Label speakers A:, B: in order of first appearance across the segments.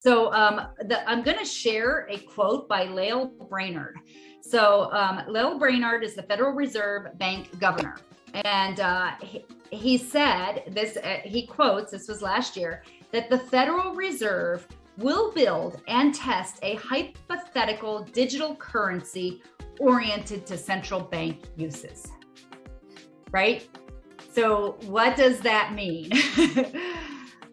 A: So I'm going to share a quote by Lael Brainard. So Lael Brainard is the Federal Reserve Bank governor. And he said this, he quotes, this was last year, that the Federal Reserve will build and test a hypothetical digital currency oriented to central bank uses. Right? So what does that mean?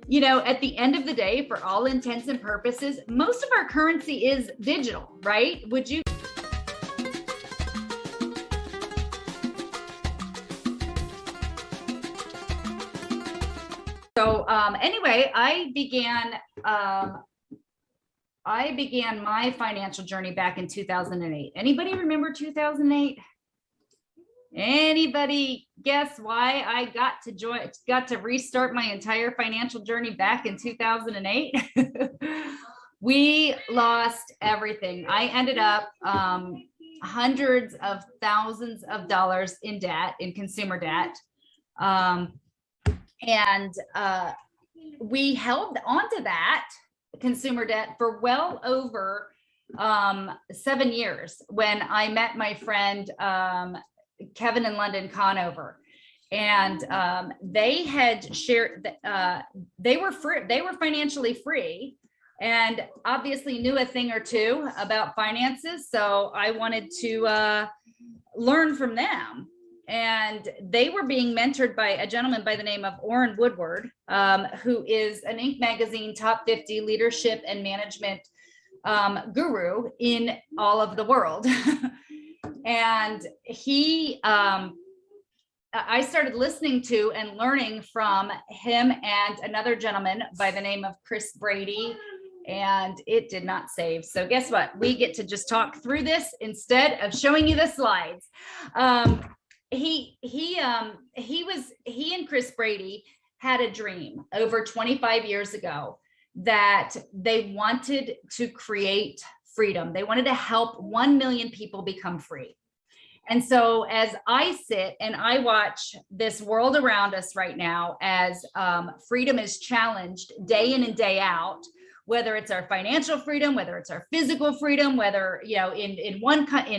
A: You know, at the end of the day, for all intents and purposes, most of our currency is digital, right? Would you? So anyway, I began my financial journey back in 2008. Anybody remember 2008? Anybody guess why I got to restart my entire financial journey back in 2008? We lost everything. I ended up hundreds of thousands of dollars in debt, in consumer debt. We held onto that consumer debt for well over 7 years when I met my friend Kevin and London Conover, and they had shared they were financially free and obviously knew a thing or two about finances. So I wanted to learn from them. And they were being mentored by a gentleman by the name of Orrin Woodward, who is an Inc. magazine top 50 leadership and management guru in all of the world. And I started listening to and learning from him and another gentleman by the name of Chris Brady, and it did not save. So guess what? We get to just talk through this instead of showing you the slides. He and Chris Brady had a dream over 25 years ago that they wanted to create freedom. They wanted to help 1 million people become free. And so as I sit and I watch this world around us right now, as freedom is challenged day in and day out, whether it's our financial freedom, whether it's our physical freedom, whether, you know, in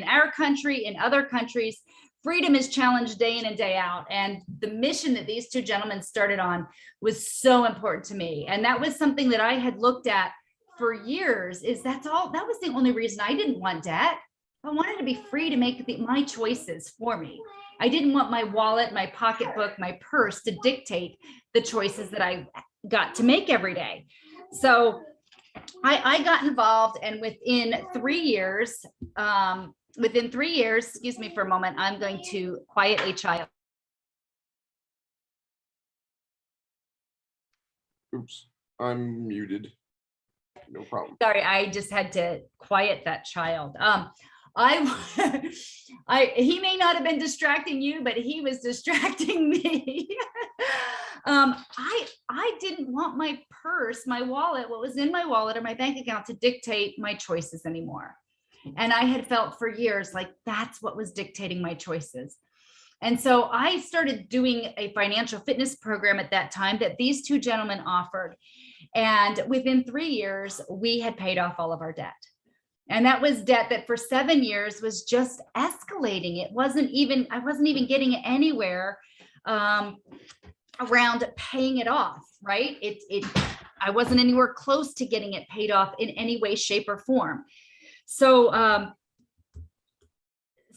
A: our country, in other countries, freedom is challenged day in and day out. And the mission that these two gentlemen started on was so important to me. And that was something that I had looked at for years. That was the only reason I didn't want debt. I wanted to be free to make my choices for me. I didn't want my wallet, my pocketbook, my purse to dictate the choices that I got to make every day. So I got involved, and within 3 years, excuse me for a moment, I'm going to quiet a child.
B: Oops, I'm muted. No problem.
A: Sorry, I just had to quiet that child. He may not have been distracting you, but he was distracting me. I didn't want my purse, my wallet, what was in my wallet or my bank account to dictate my choices anymore. And I had felt for years like that's what was dictating my choices. And so I started doing a financial fitness program at that time that these two gentlemen offered. And within 3 years, we had paid off all of our debt. And that was debt that for 7 years was just escalating. I wasn't even getting anywhere around paying it off, right? I wasn't anywhere close to getting it paid off in any way, shape, or form. So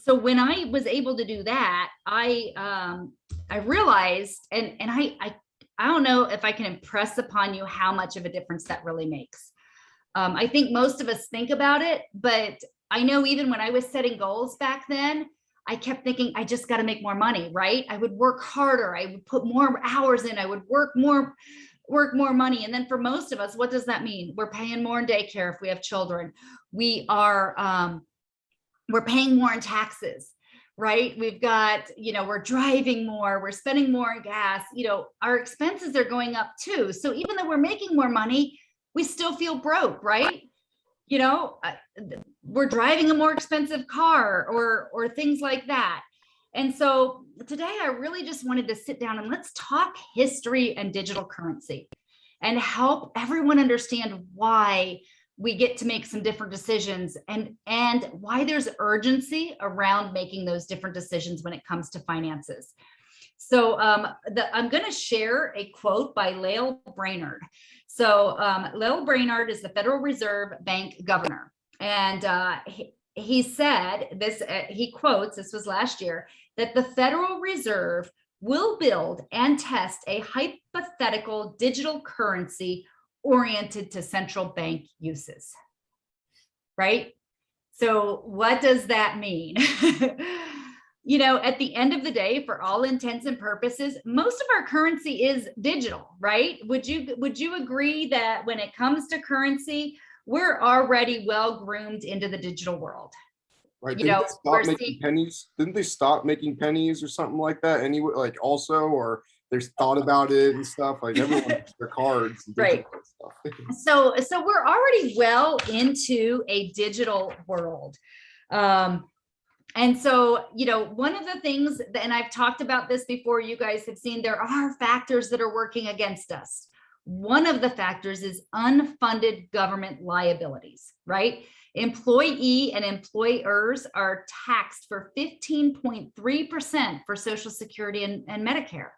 A: when I was able to do that, I realized, and I don't know if I can impress upon you how much of a difference that really makes. I think most of us think about it, but I know even when I was setting goals back then, I kept thinking, I just got to make more money, right? I would work harder. I would put more hours in. I would work more money. And then for most of us, what does that mean? We're paying more in daycare if we have children. We're paying more in taxes, right? We've got, we're driving more, we're spending more on gas, our expenses are going up too. So even though we're making more money, we still feel broke, right? We're driving a more expensive car or things like that. And so today I really just wanted to sit down and let's talk history and digital currency. and help everyone understand why we get to make some different decisions and why there's urgency around making those different decisions when it comes to finances. So I'm going to share a quote by Lael Brainard. So Lael Brainard is the Federal Reserve Bank governor. And he said this, he quotes, this was last year, that the Federal Reserve will build and test a hypothetical digital currency oriented to central bank uses, right? So what does that mean? You know, at the end of the day, for all intents and purposes, most of our currency is digital, right? Would you agree that when it comes to currency, we're already well groomed into the digital world?
B: Right.
A: You know,
B: Stop making pennies. Didn't they stop making pennies or something like that? Anyway, like also, or there's thought about it and stuff. Like everyone has their cards, and
A: right? Stuff. So we're already well into a digital world. And so, you know, one of the things, and I've talked about this before, you guys have seen, there are factors that are working against us. One of the factors is unfunded government liabilities, right? Employee and employers are taxed for 15.3% for Social Security and Medicare,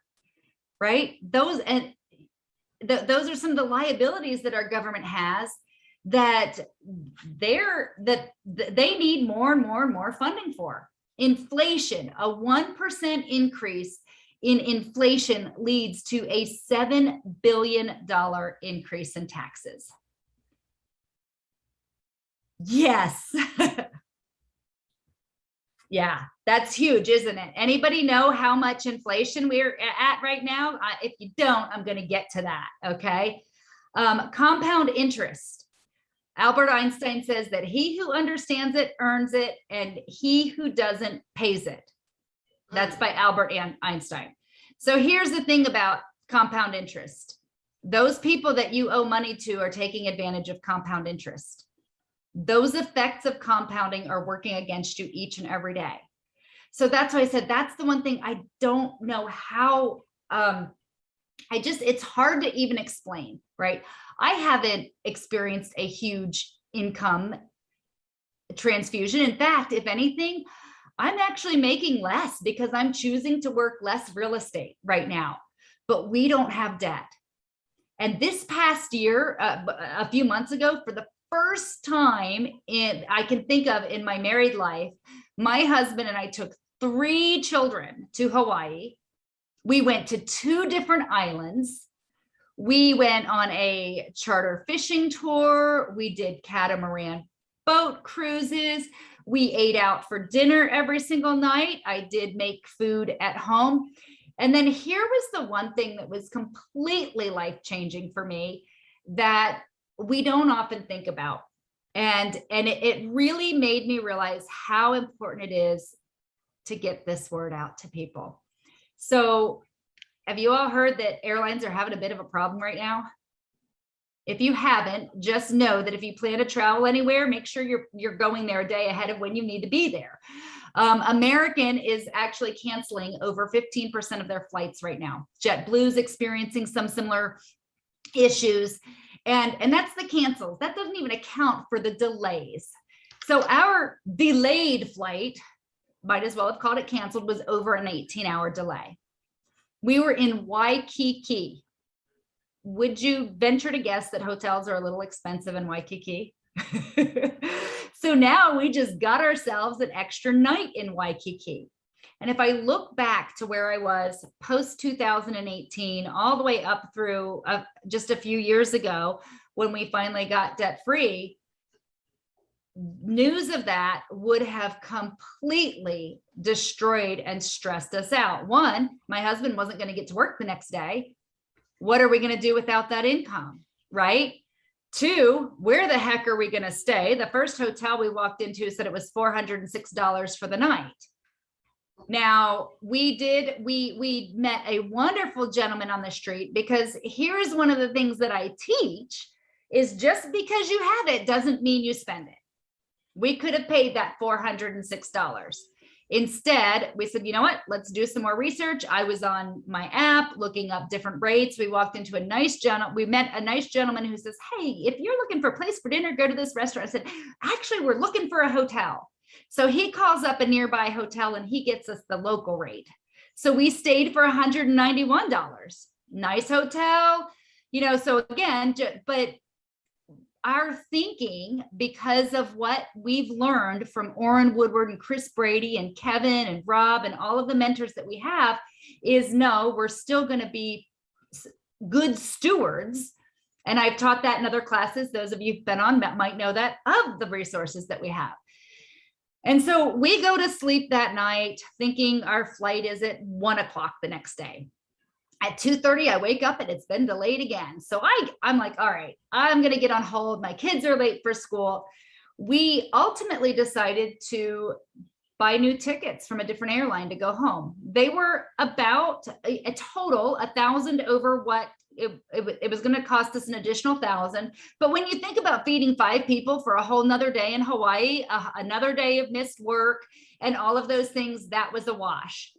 A: right? Those are some of the liabilities that our government has that they need more and more funding for. Inflation, a 1% increase in inflation leads to a $7 billion increase in taxes. Yes. Yeah, that's huge, isn't it? Anybody know how much inflation we're at right now? If you don't, I'm going to get to that. Okay. Compound interest. Albert Einstein says that he who understands it earns it, and he who doesn't pays it. That's by Albert Einstein. So here's the thing about compound interest. Those people that you owe money to are taking advantage of compound interest. Those effects of compounding are working against you each and every day. So that's why I said that's the one thing I don't know how, it's hard to even explain, right? I haven't experienced a huge income transfusion. In fact, if anything, I'm actually making less because I'm choosing to work less real estate right now, but we don't have debt. And this past year, a few months ago, for the first time I can think of in my married life, my husband and I took 3 children to Hawaii. We went to 2 different islands. We went on a charter fishing tour. We did catamaran boat cruises. We ate out for dinner every single night. I did make food at home. And then here was the one thing that was completely life-changing for me that we don't often think about. And it really made me realize how important it is to get this word out to people. So have you all heard that airlines are having a bit of a problem right now? If you haven't, just know that if you plan to travel anywhere, make sure you're going there a day ahead of when you need to be there. American is actually canceling over 15% of their flights right now. JetBlue's experiencing some similar issues. And that's the cancels. That doesn't even account for the delays. So our delayed flight, might as well have called it canceled, was over an 18-hour delay. We were in Waikiki. Would you venture to guess that hotels are a little expensive in Waikiki? So now we just got ourselves an extra night in Waikiki. And if I look back to where I was post 2018, all the way up through just a few years ago, when we finally got debt free, news of that would have completely destroyed and stressed us out. One, my husband wasn't going to get to work the next day. What are we going to do without that income, right? 2, where the heck are we going to stay? The first hotel we walked into said it was $406 for the night. Now we met a wonderful gentleman on the street, because here's one of the things that I teach is just because you have it doesn't mean you spend it. We could have paid that $406. Instead, we said, you know what, let's do some more research. I was on my app looking up different rates. We walked into we met a nice gentleman who says, hey, if you're looking for a place for dinner, go to this restaurant. I said, actually, we're looking for a hotel. So he calls up a nearby hotel and he gets us the local rate. So we stayed for $191. Nice hotel, so again, but our thinking, because of what we've learned from Orrin Woodward and Chris Brady and Kevin and Rob and all of the mentors that we have, is no, we're still going to be good stewards. And I've taught that in other classes. Those of you who've been on that might know that, of the resources that we have. And so we go to sleep that night thinking our flight is at 1 o'clock the next day. At 2:30, I wake up and it's been delayed again. So I'm like, all right, I'm going to get on hold. My kids are late for school. We ultimately decided to buy new tickets from a different airline to go home. They were about a total 1,000 over what it was going to cost us, an additional 1,000. But when you think about feeding 5 people for a whole nother day in Hawaii, another day of missed work and all of those things, that was a wash.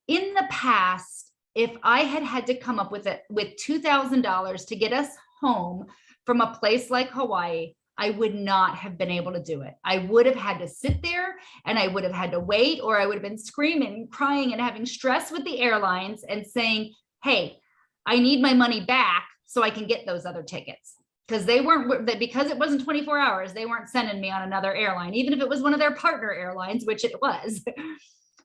A: In the past, if I had to come up with $2,000 to get us home from a place like Hawaii, I would not have been able to do it. I would have had to sit there and I would have had to wait, or I would have been screaming and crying and having stress with the airlines and saying, hey, I need my money back so I can get those other tickets. Because because it wasn't 24 hours, they weren't sending me on another airline, even if it was one of their partner airlines, which it was.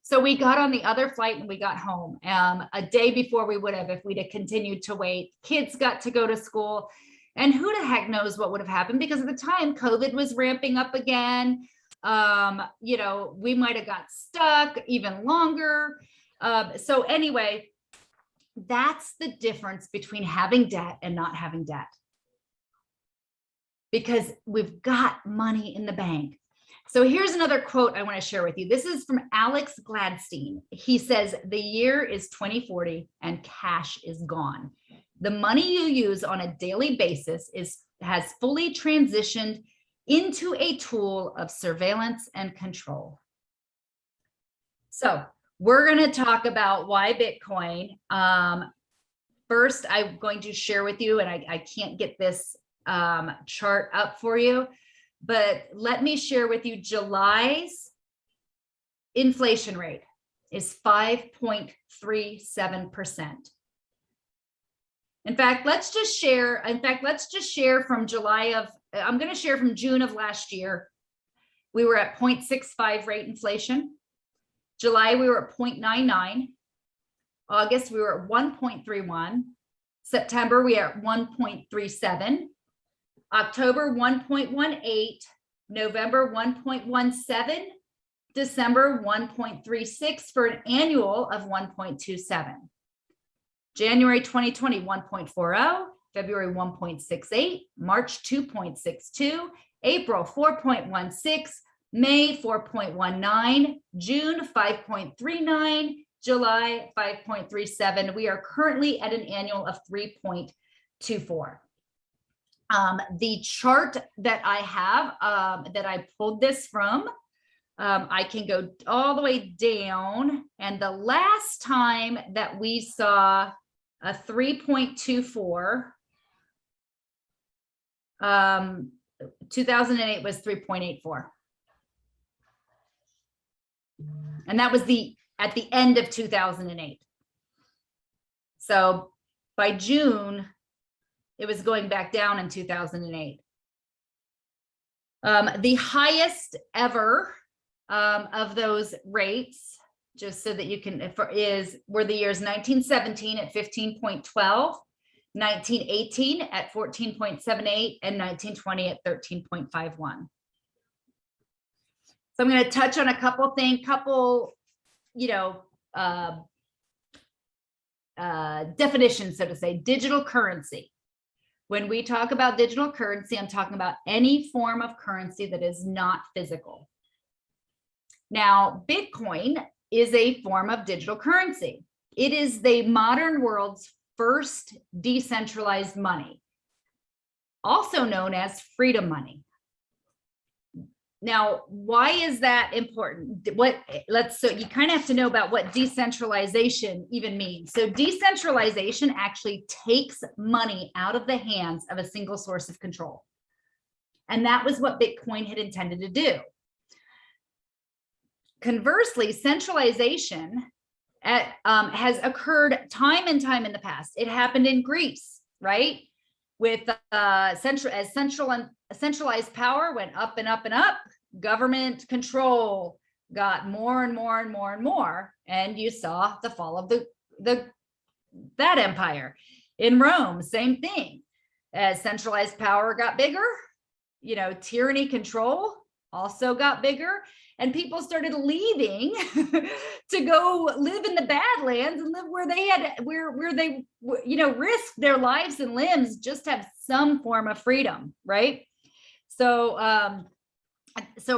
A: So we got on the other flight and we got home a day before we would have if we'd have continued to wait. Kids got to go to school, and who the heck knows what would have happened, because at the time COVID was ramping up again. We might have got stuck even longer. So anyway, that's the difference between having debt and not having debt, because we've got money in the bank. So here's another quote I want to share with you. This is from Alex Gladstein. He says, the year is 2040 and cash is gone. The money you use on a daily basis has fully transitioned into a tool of surveillance and control. So we're going to talk about why Bitcoin. First, I'm going to share with you, and I can't get this chart up for you, but let me share with you July's inflation rate is 5.37%. In fact, let's just share from I'm going to share from June of last year. We were at 0.65 rate inflation. July, we were at 0.99. August, we were at 1.31. September, we are at 1.37. October, 1.18. November, 1.17. December, 1.36 for an annual of 1.27. January 2020, 1.40. February, 1.68. March, 2.62. April, 4.16. May, 4.19. June, 5.39. July, 5.37. We are currently at an annual of 3.24. The chart that I have, that I pulled this from, I can go all the way down. And the last time that we saw a 3.24, 2008 was 3.84. And that was at the end of 2008. So by June, it was going back down in 2008. The highest ever of those rates, just so that you can, were the years 1917 at 15.12, 1918 at 14.78, and 1920 at 13.51. So I'm going to touch on a couple definitions, so to say. Digital currency. When we talk about digital currency, I'm talking about any form of currency that is not physical. Now, Bitcoin is a form of digital currency. It is the modern world's first decentralized money, also known as freedom money. Now, why is that important? So you kind of have to know about what decentralization even means. So decentralization actually takes money out of the hands of a single source of control. And that was what Bitcoin had intended to do. Conversely, centralization has occurred time and time in the past. It happened in Greece, right? With centralized power went up and up and up, government control got more and more and more and more, and you saw the fall of that empire. In Rome, same thing. As centralized power got bigger, tyranny, control also got bigger, and people started leaving to go live in the Badlands and live where they risked their lives and limbs just to have some form of freedom, right? So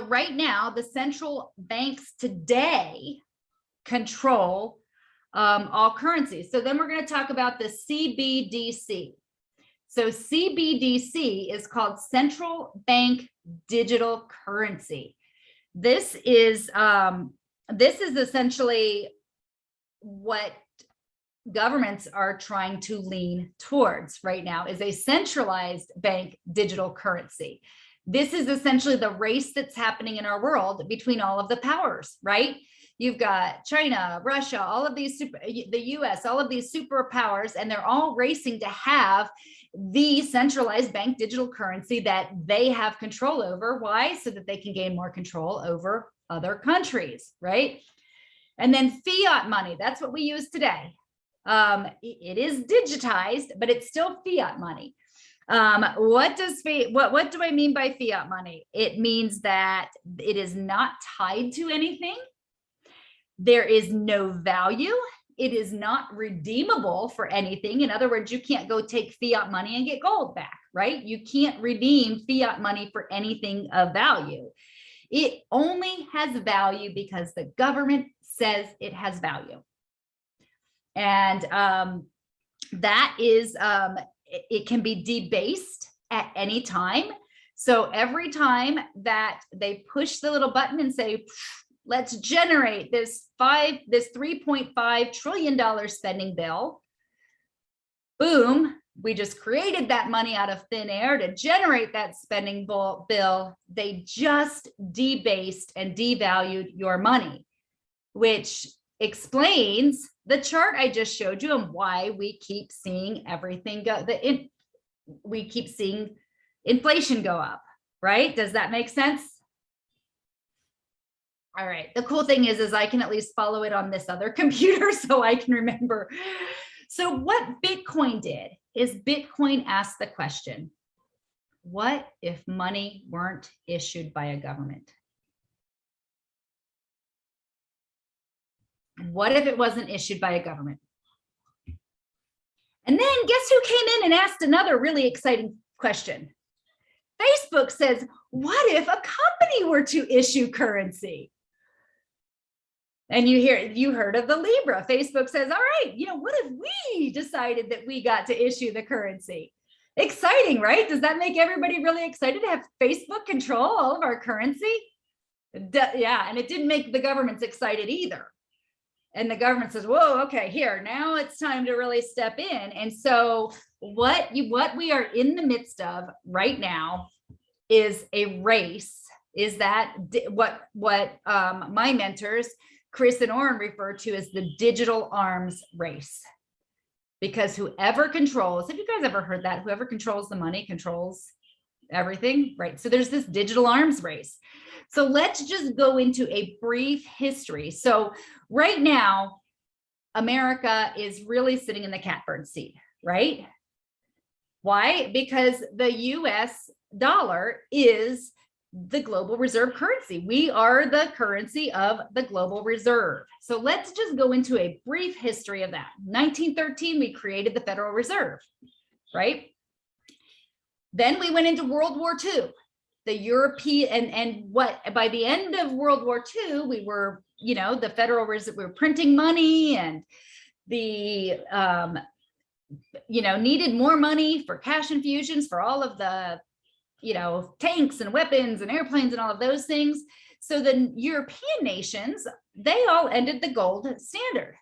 A: right now, the central banks today control all currencies. So then we're going to talk about the CBDC. So CBDC is called Central Bank Digital Currency. This is essentially what governments are trying to lean towards right now, is a centralized bank digital currency. This is essentially the race that's happening in our world between all of the powers, right? You've got China, Russia, all of these the US, all of these superpowers, and they're all racing to have the centralized bank digital currency that they have control over. Why? So that they can gain more control over other countries, right? And then fiat money, that's what we use today. It is digitized, but it's still fiat money. What do I mean by fiat money? It means that it is not tied to anything. There is no value. It is not redeemable for anything. In other words, you can't go take fiat money and get gold back, right? You can't redeem fiat money for anything of value. It only has value because the government says it has value. And that is, it can be debased at any time. So every time that they push the little button and say, let's generate this $3.5 trillion spending bill, boom, we just created that money out of thin air to generate that spending bill. They just debased and devalued your money, which explains the chart I just showed you and why we keep seeing everything go, we keep seeing inflation go up, right? Does that make sense? All right. The cool thing is I can at least follow it on this other computer so I can remember. So what Bitcoin did is Bitcoin asked the question, what if money weren't issued by a government? What if it wasn't issued by a government? And then guess who came in and asked another really exciting question? Facebook says, what if a company were to issue currency? And you heard of the Libra. Facebook says, all right, what if we decided that we got to issue the currency? Exciting, right? Does that make everybody really excited to have Facebook control all of our currency? Yeah, and it didn't make the governments excited either. And the government says, whoa, okay, here, now it's time to really step in. And so what we are in the midst of right now is a race, is that what my mentors, Chris and Oren, refer to as the digital arms race. Because whoever controls, have you guys ever heard that? Whoever controls the money controls everything, right? So there's this digital arms race. So let's just go into a brief history. So right now, America is really sitting in the catbird seat, right? Why? Because the US dollar is the global reserve currency. We are the currency of the global reserve. So let's just go into a brief history of that. 1913, we created the Federal Reserve, right? Then we went into World War II. The European and what by the end of World War II, we were, the Federal Reserve, we were printing money, and the needed more money for cash infusions for all of the tanks and weapons and airplanes and all of those things. So the European nations, they all ended the gold standard.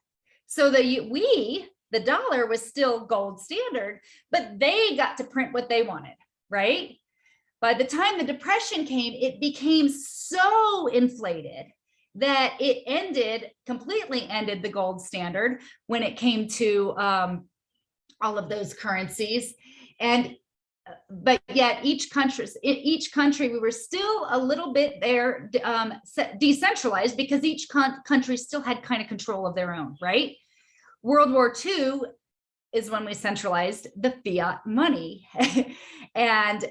A: So the dollar was still gold standard, but they got to print what they wanted, right? By the time the Depression came, it became so inflated that it completely ended the gold standard when it came to all of those currencies. But yet each country, we were still a little bit there decentralized, because each country still had kind of control of their own, right? World War II is when we centralized the fiat money. and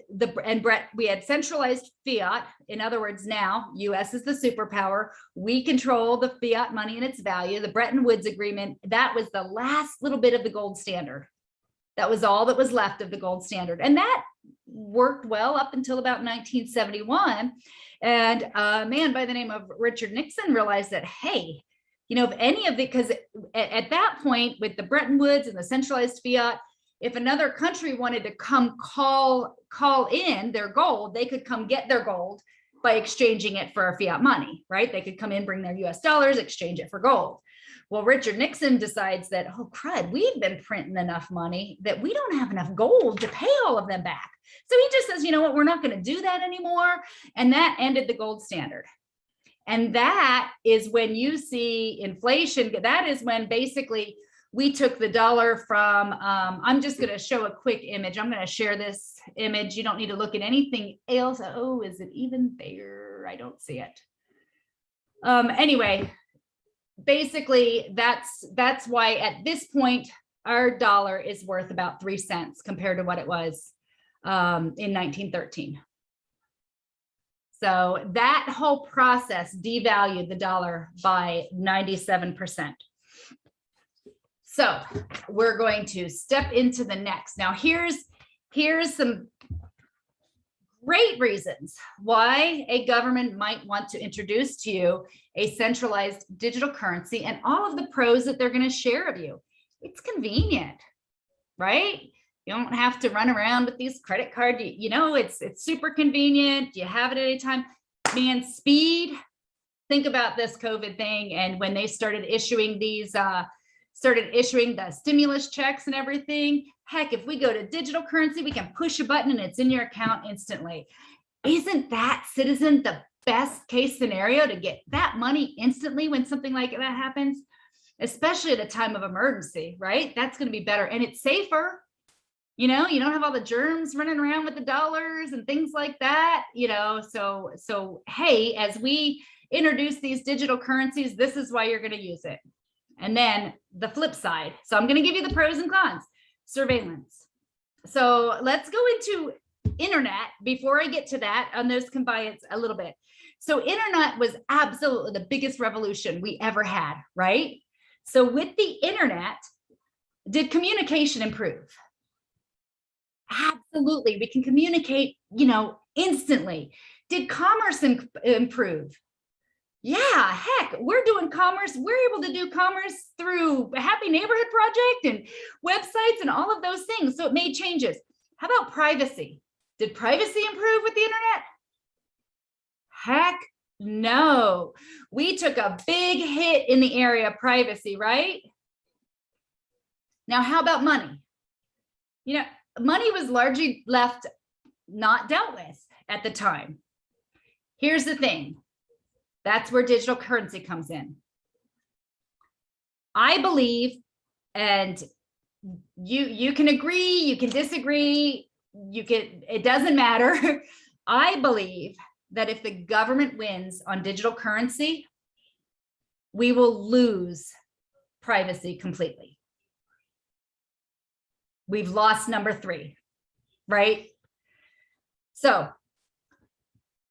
A: we had centralized fiat. In other words, now US is the superpower. We control the fiat money and its value. The Bretton Woods Agreement, that was the last little bit of the gold standard. That was all that was left of the gold standard. And that worked well up until about 1971. And a man by the name of Richard Nixon realized that, hey, if any of because at that point with the Bretton Woods and the centralized fiat, if another country wanted to come call in their gold, they could come get their gold by exchanging it for fiat money, right? They could come in, bring their US dollars, exchange it for gold. Well, Richard Nixon decides that, oh crud, we've been printing enough money that we don't have enough gold to pay all of them back. So he just says, you know what, we're not going to do that anymore. And that ended the gold standard. And that is when you see inflation. That is when basically we took the dollar from, I'm just going to show a quick image. I'm going to share this image. You don't need to look at anything else. Oh, is it even there? I don't see it. Anyway, basically that's why at this point, our dollar is worth about 3 cents compared to what it was in 1913. So that whole process devalued the dollar by 97%. So we're going to step into the next. Now here's some great reasons why a government might want to introduce to you a centralized digital currency, and all of the pros that they're going to share of you. It's convenient, right? You don't have to run around with these credit cards. It's super convenient. You have it at any time. Man, speed. Think about this COVID thing, and when they started issuing the stimulus checks and everything. Heck, if we go to digital currency, we can push a button and it's in your account instantly. Isn't that, citizen, the best case scenario to get that money instantly when something like that happens? Especially at a time of emergency, right? That's going to be better, and it's safer. You don't have all the germs running around with the dollars and things like that, so hey, as we introduce these digital currencies, this is why you're going to use it. And then the flip side. So I'm going to give you the pros and cons. Surveillance. So let's go into internet before I get to that, on those combines a little bit. So internet was absolutely the biggest revolution we ever had, right? So with the internet, did communication improve? Absolutely. We can communicate, instantly. Did commerce improve? Yeah, heck, we're doing commerce. We're able to do commerce through a Happy Neighborhood Project and websites and all of those things. So it made changes. How about privacy? Did privacy improve with the internet? Heck no. We took a big hit in the area of privacy, right? Now, how about money? Money was largely left not dealt with at the time. Here's the thing. That's where digital currency comes in. I believe, and you can agree, you can disagree, it doesn't matter. I believe that if the government wins on digital currency, we will lose privacy completely. We've lost number 3, right? So,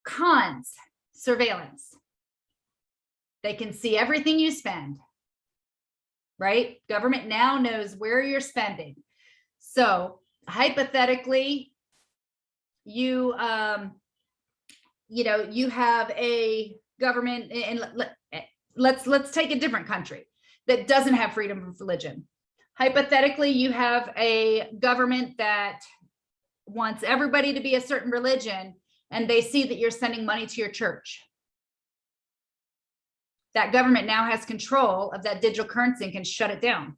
A: cons, surveillance. They can see everything you spend, right? Government now knows where you're spending. So hypothetically, you have a government, and let's take a different country that doesn't have freedom of religion. Hypothetically, you have a government that wants everybody to be a certain religion, and they see that you're sending money to your church. That government now has control of that digital currency and can shut it down,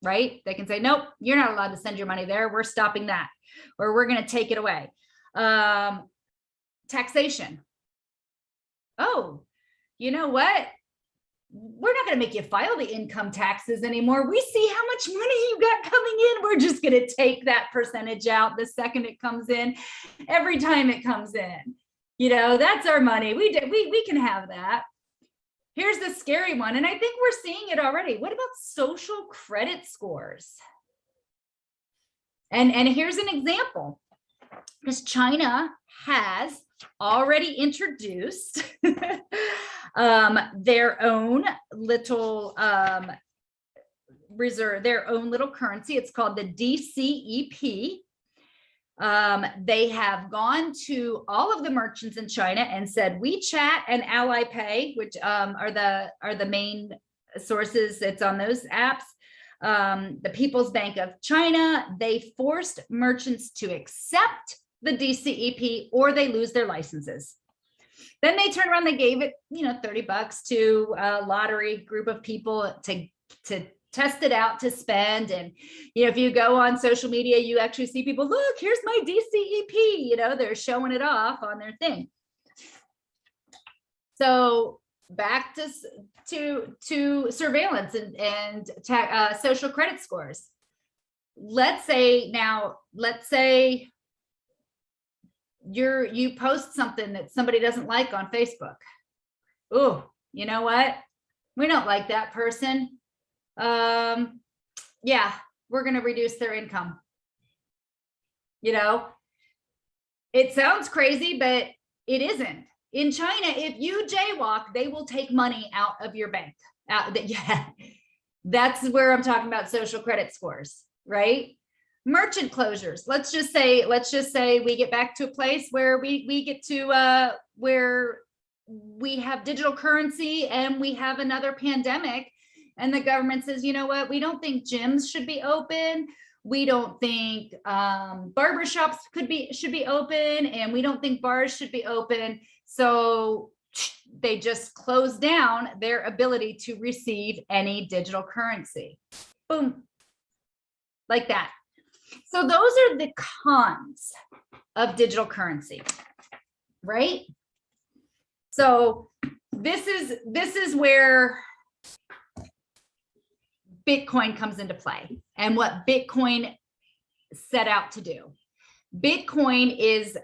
A: right? They can say, nope, you're not allowed to send your money there. We're stopping that, or we're going to take it away. Taxation. Oh, you know what? We're not going to make you file the income taxes anymore. We see how much money you got coming in. We're just going to take that percentage out the second it comes in, every time it comes in. You know, that's our money. We can have that. Here's the scary one, and I think we're seeing it already. What about social credit scores? And here's an example, because China has already introduced their own little reserve, their own little currency. It's called the DCEP. They have gone to all of the merchants in China and said, WeChat and Ally Pay, which are the main sources. It's on those apps. The People's Bank of China, they forced merchants to accept the DCEP or they lose their licenses. Then they turned around, they gave it, $30 to a lottery group of people to test it out, to spend. And, if you go on social media, you actually see people, look, here's my DCEP, they're showing it off on their thing. So back to surveillance and social credit scores. Let's say you post something that somebody doesn't like on Facebook. Oh, you know what? We don't like that person. Yeah, we're going to reduce their income. It sounds crazy, but it isn't. In China, if you jaywalk, they will take money out of your bank. Yeah, that's where I'm talking about social credit scores, right? Merchant closures. Let's just say we get back to a place where we get to where we have digital currency and we have another pandemic, and the government says, you know what, we don't think gyms should be open. We don't think barbershops should be open, and we don't think bars should be open. So they just close down their ability to receive any digital currency. Boom, like that. So those are the cons of digital currency, right? So this is where Bitcoin comes into play and what Bitcoin set out to do. Bitcoin is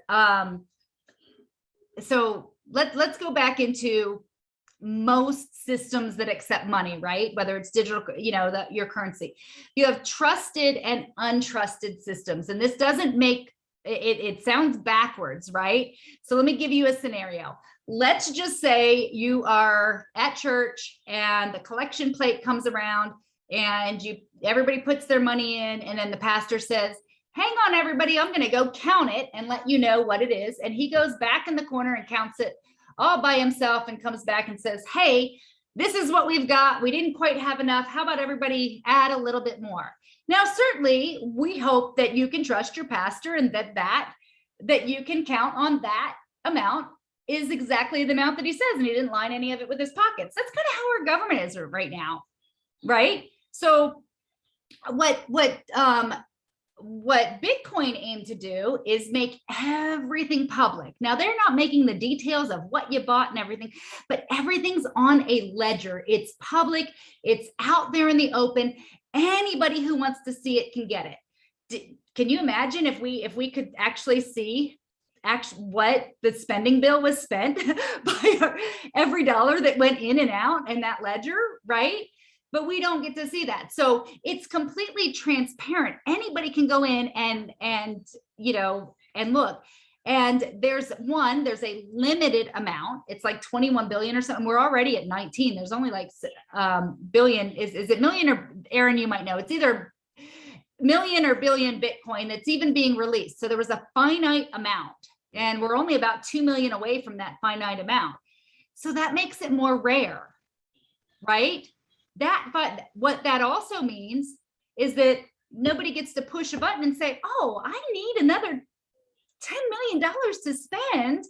A: so let's go back into most systems that accept money, right? Whether it's digital, your currency. You have trusted and untrusted systems, and this doesn't make it sounds backwards, right? So let me give you a scenario. Let's just say you are at church and the collection plate comes around and everybody puts their money in, and then the pastor says, hang on, everybody, I'm going to go count it and let you know what it is. And he goes back in the corner and counts it all by himself and comes back and says, hey, this is what we've got. We didn't quite have enough. How about everybody add a little bit more? Now, certainly we hope that you can trust your pastor and that you can count on that amount is exactly the amount that he says, and he didn't line any of it with his pockets. That's kind of how our government is right now, right? So what Bitcoin aimed to do is make everything public. Now, they're not making the details of what you bought and everything, but everything's on a ledger. It's public. It's out there in the open. Anybody who wants to see it can get it. Can you imagine if we could actually see what the spending bill was spent by every dollar that went in and out in that ledger, right? But we don't get to see that. So it's completely transparent. Anybody can go in and look. And there's a limited amount. It's like 21 billion or something. We're already at 19. There's only like billion. Is it million, or Aaron, you might know. It's either million or billion Bitcoin that's even being released. So there was a finite amount, and we're only about 2 million away from that finite amount. So that makes it more rare, right? But what that also means is that nobody gets to push a button and say, oh, I need another $10 million to spend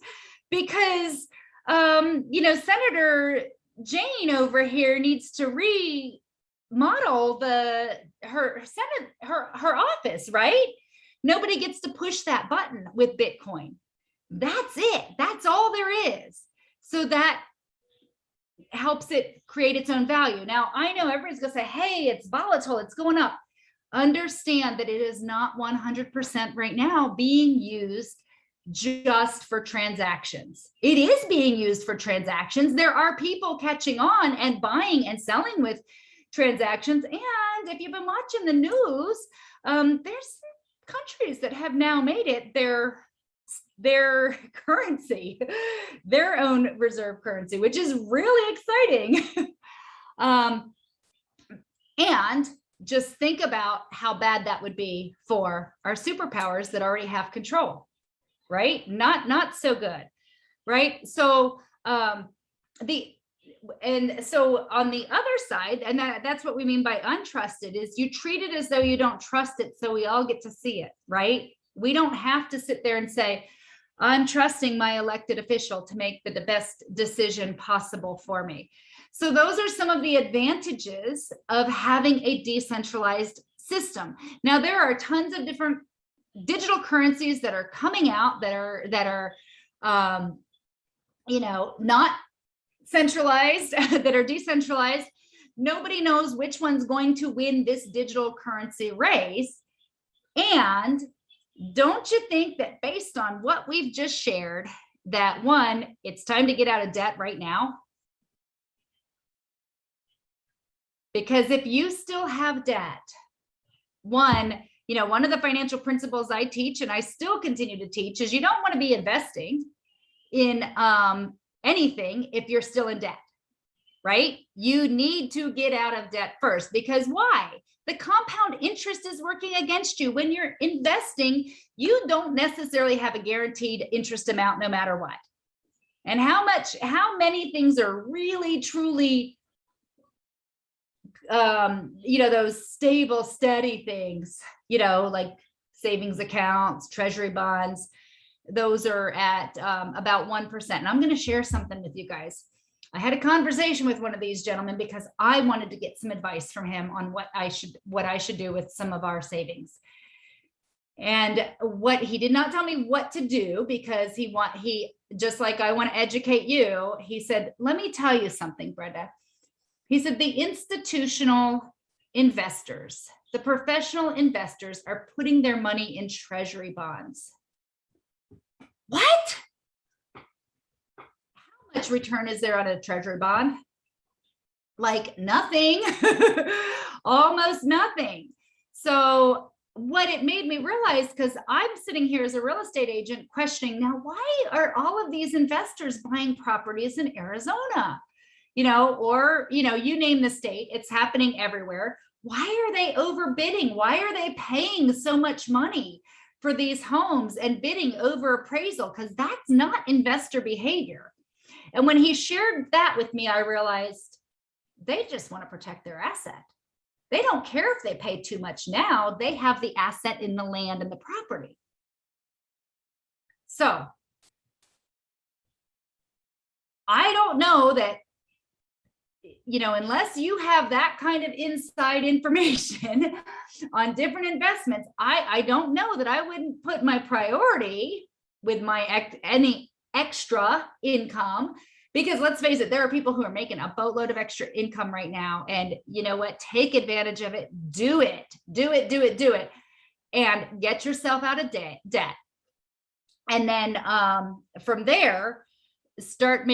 A: because, Senator Jane over here needs to remodel her office, right? Nobody gets to push that button with Bitcoin. That's it. That's all there is. So that helps it create its own value. Now, I know everybody's going to say, hey, it's volatile, it's going up. Understand that it is not 100% right now being used just for transactions. It is being used for transactions. There are people catching on and buying and selling with transactions. And if you've been watching the news, there's countries that have now made it their currency, their own reserve currency, which is really exciting. And just think about how bad that would be for our superpowers that already have control, right? Not so good, right? So so on the other side, and that's what we mean by untrusted, is you treat it as though you don't trust it, so we all get to see it, right? We don't have to sit there and say, I'm trusting my elected official to make the best decision possible for me. So those are some of the advantages of having a decentralized system. Now, there are tons of different digital currencies that are coming out that are not centralized, that are decentralized. Nobody knows which one's going to win this digital currency race. And don't you think that based on what we've just shared, that one, it's time to get out of debt right now? Because if you still have debt, one of the financial principles I teach, and I still continue to teach, is you don't want to be investing in anything if you're still in debt, right? You need to get out of debt first, because why? The compound interest is working against you. When you're investing, you don't necessarily have a guaranteed interest amount no matter what. And how many things are really, truly, those stable, steady things, like savings accounts, treasury bonds, those are at about 1%. And I'm going to share something with you guys. I had a conversation with one of these gentlemen because I wanted to get some advice from him on what I should do with some of our savings. And what he did not tell me what to do, because he just like I want to educate you. He said, let me tell you something, Brenda. He said, the institutional investors, the professional investors are putting their money in treasury bonds. What? How much return is there on a treasury bond? Like nothing, almost nothing. So what it made me realize, because I'm sitting here as a real estate agent questioning, now, why are all of these investors buying properties in Arizona? You name the state, it's happening everywhere. Why are they overbidding? Why are they paying so much money for these homes and bidding over appraisal? Because that's not investor behavior. And when he shared that with me, I realized they just want to protect their asset. They don't care if they pay too much now. They have the asset in the land and the property. So I don't know that, unless you have that kind of inside information on different investments, I don't know that I wouldn't put my priority with any extra income, because let's face it, there are people who are making a boatload of extra income right now. And you know what? Take advantage of it. Do it, and get yourself out of debt. And then from there, start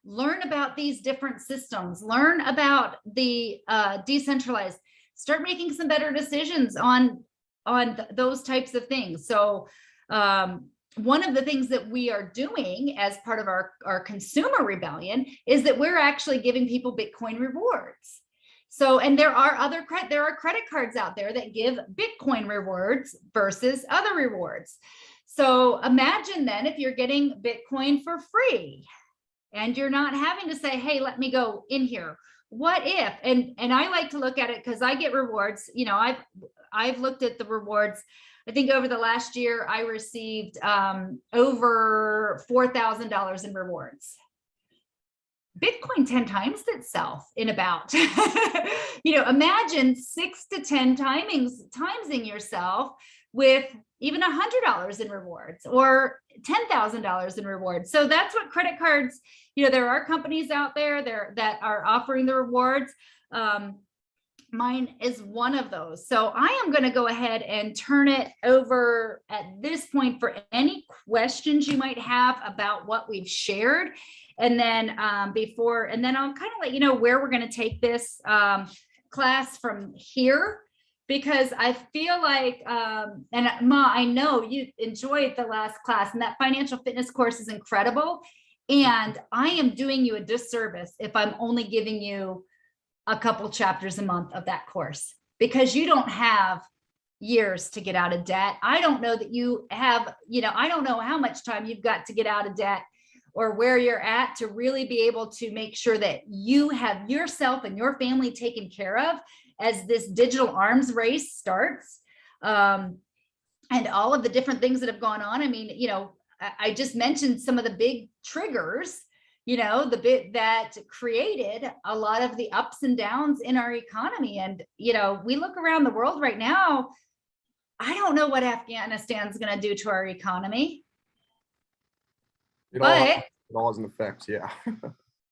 A: learn about these different systems, learn about the decentralized, start making some better decisions on those types of things. So one of the things that we are doing as part of our consumer rebellion is that we're actually giving people Bitcoin rewards. So, and there are credit cards out there that give Bitcoin rewards versus other rewards. So imagine then if you're getting Bitcoin for free and you're not having to say, hey, let me go in here. what if, and I like to look at it because I get rewards. You know, I've looked at the rewards. I think over the last year, I received over $4,000 in rewards. Bitcoin 10 times itself in about, you know, imagine 6 to 10 timesing yourself with even $100 in rewards or $10,000 in rewards. So that's what credit cards, you know, there are companies out there that are offering the rewards. Mine is one of those. So I am going to go ahead and turn it over at this point for any questions you might have about what we've shared. And then and then I'll kind of let you know where we're going to take this class from here, because I feel like, and Ma, I know you enjoyed the last class, and that financial fitness course is incredible. And I am doing you a disservice if I'm only giving you a couple chapters a month of that course, because you don't have years to get out of debt. I don't know that you have, you know, I don't know how much time you've got to get out of debt or where you're at to really be able to make sure that you have yourself and your family taken care of as this digital arms race starts. And all of the different things that have gone on. I mean, you know, I just mentioned some of the big triggers, you know, the bit that created a lot of the ups and downs in our economy. And, you know, we look around the world right now, I don't know what Afghanistan's going to do to our economy.
B: It
A: But
B: all has an effect. Yeah.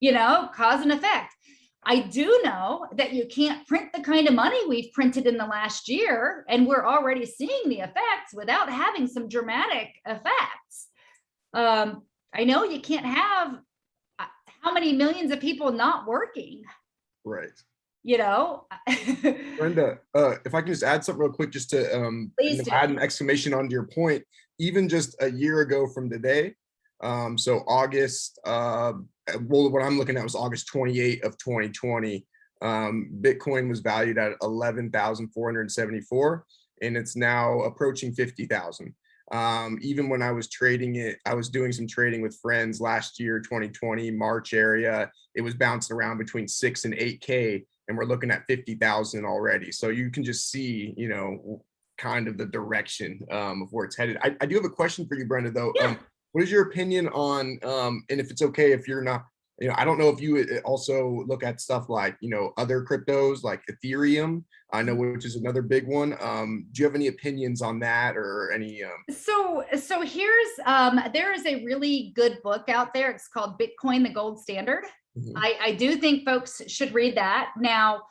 A: you know, cause and effect. I do know that you can't print the kind of money we've printed in the last year, and we're already seeing the effects without having some dramatic effects. I know you can't have how many millions of people not working.
B: Right.
A: You know.
B: Brenda, if I can just add something real quick, just to
A: Please do.
B: add an exclamation onto your point, even just a year ago from today, so August, well, what I'm looking at was August 28 of 2020. Bitcoin was valued at 11,474, and it's now approaching 50,000. Even when I was trading it, I was doing some trading with friends last year, 2020, March area. It was bouncing around between 6 and 8K, and we're looking at 50,000 already. So you can just see, you know, kind of the direction of where it's headed. I do have a question for you, Brenda, though.
A: Yeah.
B: What is your opinion on, and if it's okay, if you're not, you know, I don't know if you also look at stuff like, you know, other cryptos like Ethereum, I know, which is another big one. Do you have any opinions on that or any?
A: So here's, there is a really good book out there. It's called Bitcoin, the Gold Standard.
B: Mhm.
A: I do think folks should read that. Now,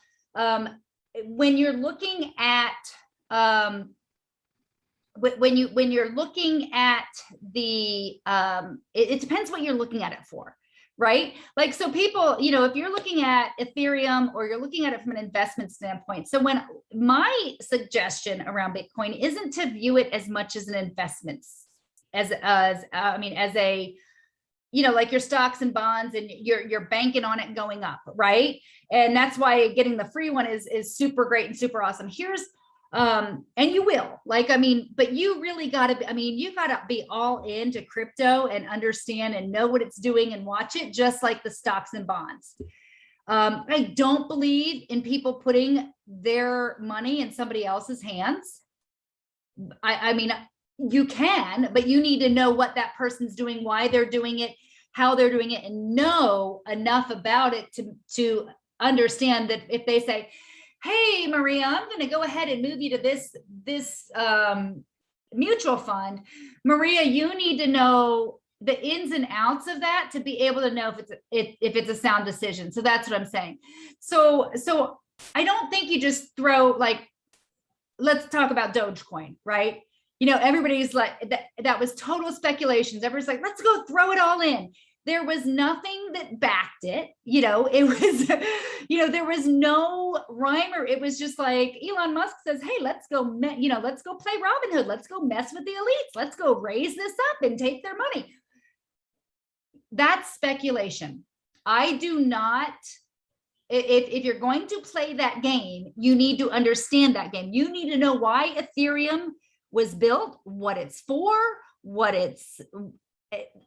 A: when you're looking at, when you're looking at the, it depends what you're looking at it for, right? Like, so people, you know, if you're looking at Ethereum or you're looking at it from an investment standpoint. So when my suggestion around Bitcoin isn't to view it as much as an investment, as a, you know, like your stocks and bonds, and you're banking on it going up, right? And that's why getting the free one is super great and super awesome. Here's, and you will, like, I mean, but you really got to, I mean, you got to be all into crypto and understand and know what it's doing and watch it, just like the stocks and bonds. I don't believe in people putting their money in somebody else's hands. I mean, you can, but you need to know what that person's doing, why they're doing it, how they're doing it, and know enough about it to understand that if they say, hey, Maria, I'm going to go ahead and move you to this mutual fund. Maria, you need to know the ins and outs of that to be able to know if it's a sound decision. So that's what I'm saying. So I don't think you just throw, like, let's talk about Dogecoin, right? You know, everybody's like, that was total speculations. Everybody's like, let's go throw it all in. There was nothing that backed it. You know, it was, you know, there was no rhyme, or it was just like Elon Musk says, hey, let's go, let's go play Robin Hood. Let's go mess with the elites. Let's go raise this up and take their money. That's speculation. I do not, if you're going to play that game, you need to understand that game. You need to know why Ethereum was built, what it's for, what it's,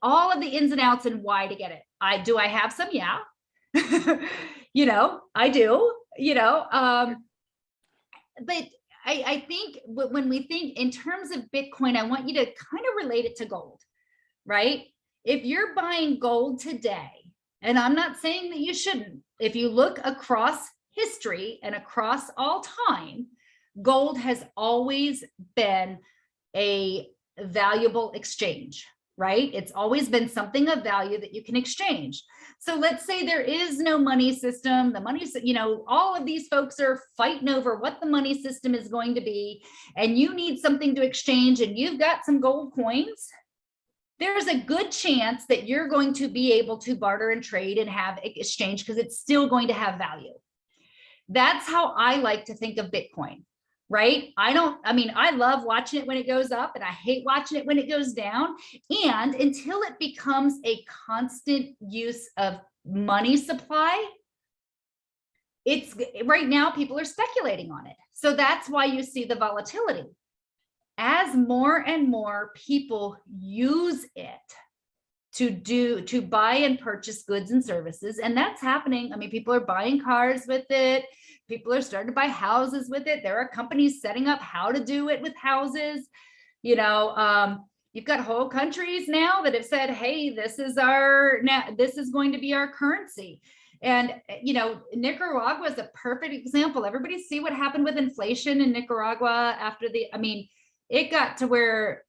A: all of the ins and outs, and why to get it. I have some, yeah. I do, but I think when we think in terms of Bitcoin, I want you to kind of relate it to gold, right? If you're buying gold today, and I'm not saying that you shouldn't, if you look across history and across all time, gold has always been a valuable exchange, right? It's always been something of value that you can exchange. So let's say there is no money system, the money, all of these folks are fighting over what the money system is going to be, and you need something to exchange and you've got some gold coins. There's a good chance that you're going to be able to barter and trade and have exchange because it's still going to have value. That's how I like to think of Bitcoin, right? I love watching it when it goes up and I hate watching it when it goes down. And until it becomes a constant use of money supply, it's right now people are speculating on it. So that's why you see the volatility. As more and more people use it to buy and purchase goods and services, and that's happening. I mean, people are buying cars with it. People are starting to buy houses with it. There are companies setting up how to do it with houses. You've got whole countries now that have said, hey, this is going to be our currency. And, Nicaragua is a perfect example. Everybody see what happened with inflation in Nicaragua after it got to where,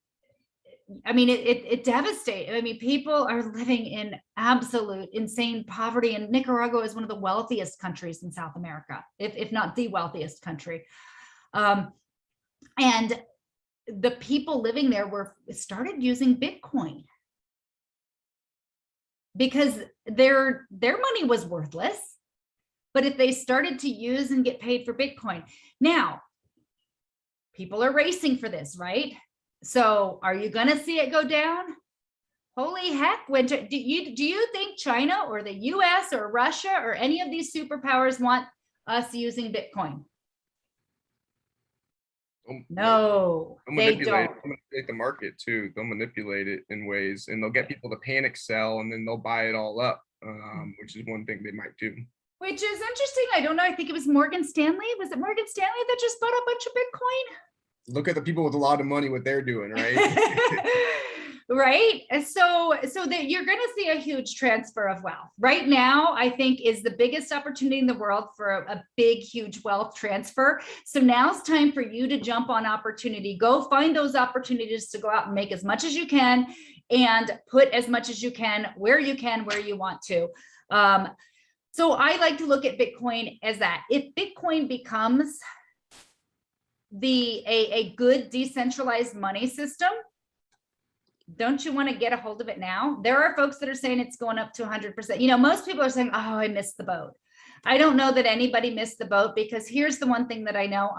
A: it devastated. People are living in absolute insane poverty, and Nicaragua is one of the wealthiest countries in South America, if not the wealthiest country. And the people living there started using Bitcoin because their money was worthless. But if they started to use and get paid for Bitcoin, now people are racing for this, right? So are you going to see it go down? Holy heck. Do you think China or the US or Russia or any of these superpowers want us using Bitcoin? No, they don't.
B: They'll manipulate the market too. They'll manipulate it in ways, and they'll get people to panic sell, and then they'll buy it all up, which is one thing they might do.
A: Which is interesting. I don't know. I think it was Morgan Stanley. Was it Morgan Stanley that just bought a bunch of Bitcoin?
B: Look at the people with a lot of money, what they're doing, right?
A: Right. So that you're going to see a huge transfer of wealth. Right now, I think is the biggest opportunity in the world for a big, huge wealth transfer. So now's time for you to jump on opportunity. Go find those opportunities to go out and make as much as you can and put as much as you can, where you want to. So I like to look at Bitcoin as that. If Bitcoin becomes a good decentralized money system, don't you want to get a hold of it now? There are folks that are saying it's going up to 100%. Most people are saying, oh, I missed the boat. I don't know that anybody missed the boat, because here's the one thing that I know.